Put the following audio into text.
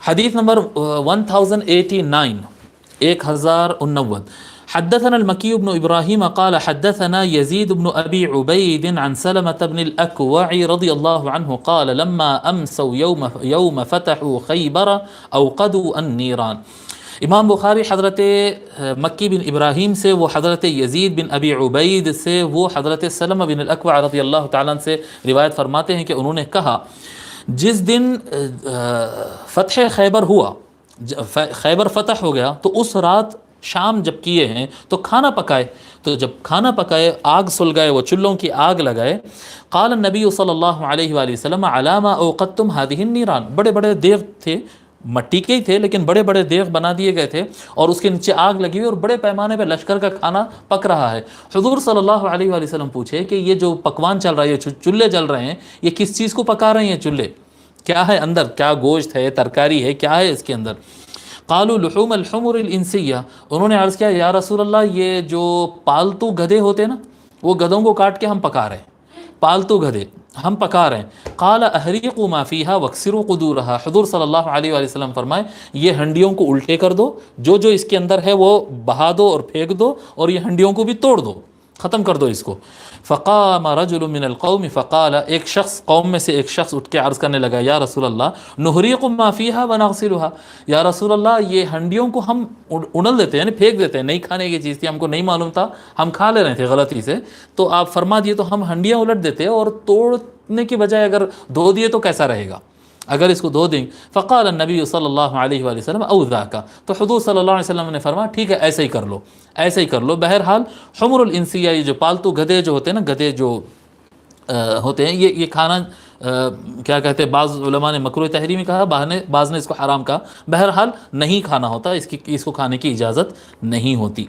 حدیث نمبر 1089 1089. حدثنا المكي بن إبراهيم قال حدثنا يزيد بن أبي عبيد عن سلمة بن الأكوع رضي الله عنه قال لما أمسوا يوم فتحوا خيبر أوقدوا النيران. امام بخاری حضرت مکی بن ابراہیم سے، وہ حضرت یزید بن ابی عبید سے، وہ حضرت سلمہ بن الاکوع رضی اللہ تعالیٰ عنہ سے روایت فرماتے ہیں کہ انہوں نے کہا جس دن فتح خیبر ہوا، خیبر فتح ہو گیا، تو اس رات شام جب کیے ہیں تو کھانا پکائے، تو جب کھانا پکائے آگ سلگائے، وہ چولہوں کی آگ لگائے. قال النبی صلی اللہ علیہ وآلہ وسلم علی ما اوقدتم هذه النیران. بڑے بڑے دیگ تھے، مٹی کے ہی تھے لیکن بڑے بڑے دیگ بنا دیے گئے تھے اور اس کے نیچے آگ لگی ہوئی اور بڑے پیمانے پہ لشکر کا کھانا پک رہا ہے. حضور صلی اللہ علیہ وآلہ وسلم پوچھے کہ یہ جو پکوان چل رہا ہے، یہ چولہے جل رہے ہیں، یہ کس چیز کو پکا رہے ہیں چولہے؟ کیا ہے اندر؟ کیا گوشت ہے، ترکاری ہے، کیا ہے اس کے اندر؟ قالوا لحوم الحمر الانسیہ. انہوں نے عرض کیا یا رسول اللہ یہ جو پالتو گدھے ہوتے ہیں نا، وہ گدھوں کو کاٹ کے ہم پکا رہے ہیں، پالتو گدھے ہم پکا رہے ہیں. قال احریقوا ما فیہا واکسروا قدورها. حضور صلی اللہ علیہ وآلہ وسلم فرمائے یہ ہنڈیوں کو الٹے کر دو، جو جو اس کے اندر ہے وہ بہا دو اور پھینک دو، اور یہ ہنڈیوں کو بھی توڑ دو، ختم کر دو اس کو. فقام رجل من القوم فقال. ایک شخص قوم میں سے ایک شخص اٹھ کے عرض کرنے لگا یا رسول اللہ نحریق ما فیہا ونغسلها. یا رسول اللہ یہ ہنڈیوں کو ہم انل دیتے ہیں، یعنی پھینک دیتے ہیں، نہیں کھانے کی چیز تھی، ہم کو نہیں معلوم تھا، ہم کھا لے رہے تھے غلطی سے، تو آپ فرما دیے تو ہم ہنڈیاں الٹ دیتے اور توڑنے کی بجائے اگر دھو دیے تو کیسا رہے گا اگر اس کو دھو دیں. فقال النبی صلی اللہ علیہ وآلہ وسلم او ذاک. تو حضور صلی اللہ علیہ وسلم نے فرمایا ٹھیک ہے ایسے ہی کر لو، ایسے ہی کر لو. بہرحال حمر الانسیہ، یہ جو پالتو گدھے جو ہوتے ہیں نا، گدھے جو ہوتے ہیں، یہ کھانا کیا کہتے ہیں، بعض علماء نے مکروہ تحریمی کہا، بعض نے اس کو حرام کہا. بہرحال نہیں کھانا ہوتا، اس کو کھانے کی اجازت نہیں ہوتی.